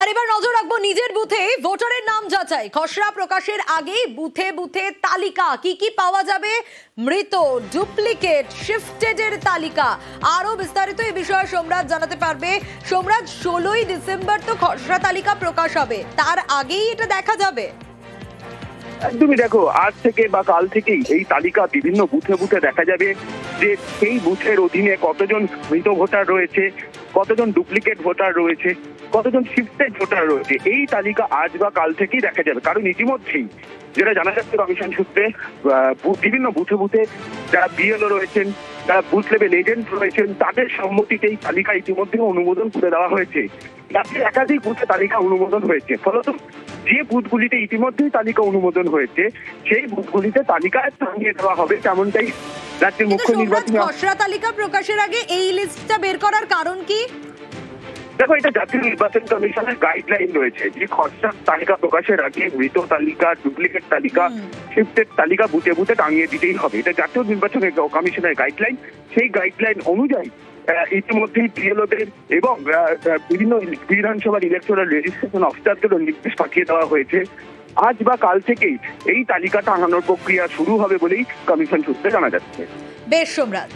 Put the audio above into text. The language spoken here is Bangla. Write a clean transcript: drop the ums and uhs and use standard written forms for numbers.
আর এবার নজর রাখবো নিজের বুথে ভোটারের নাম যাচাই। খসড়া প্রকাশের আগেই বুথে বুথে তালিকা, কি কি পাওয়া যাবে, মৃত, ডুপ্লিকেট, শিফটেড এর তালিকা। আরো বিস্তারিত এই বিষয়ে সোমরাজ জানাতে পারবে। সোমরাজ, 16ই ডিসেম্বর তো খসড়া তালিকা প্রকাশ হবে, তার আগেই এটা দেখা যাবে? একদমই, দেখো আজ থেকে বা কাল থেকেই এই তালিকা বিভিন্ন বুথে বুথে দেখা যাবে যে সেই বুথের অধীনে কতজন মৃত ভোটার রয়েছে, কতজন ডুপ্লিকেট ভোটার রয়েছে, কতজন শিফটেড ভোটার রয়েছে। এই তালিকা আজ বা কাল থেকেই দেখা যাবে, কারণ ইতিমধ্যেই যেটা জানা যাচ্ছে কমিশন সূত্রে বিভিন্ন বুথে বুথে যারা বিএলও রয়েছেন, যারা বুথ লেভেল এজেন্ট রয়েছেন, তাদের সম্মতিতে এই তালিকা ইতিমধ্যে অনুমোদন করে দেওয়া হয়েছে। রাজ্যের একাধিক বুথে তালিকা অনুমোদন হয়েছে, ফলত যে বুথগুলিতে ইতিমধ্যেই তালিকা অনুমোদন হয়েছে সেই বুথগুলিতে তালিকা টাঙিয়ে দেওয়া হবে, তেমনটাই রাজ্যের মুখ্য নির্বাচনী। খসড়া তালিকা প্রকাশের আগে এই লিস্টটা বের করার কারণ কি? দেখো, এটা জাতীয় নির্বাচন কমিশনের গাইডলাইন রয়েছে যে খসড়া তালিকা প্রকাশের আগে মৃত তালিকা, ডুপ্লিকেট তালিকা, শিফটেড তালিকা বুথে বুথে টাঙিয়ে দিতেই হবে। এটা জাতীয় নির্বাচন কমিশনের গাইডলাইন। সেই গাইডলাইন অনুযায়ী ইতিমধ্যেই বিএলওদের এবং বিভিন্ন বিধানসভার ইলেকটোরাল রেজিস্ট্রেশন অফিসারদেরও নির্দেশ পাঠিয়ে দেওয়া হয়েছে। আজ বা কাল থেকেই এই তালিকা টাঙানোর প্রক্রিয়া শুরু হবে বলেই কমিশন সূত্রে জানা যাচ্ছে। বেশ সোমরাজ।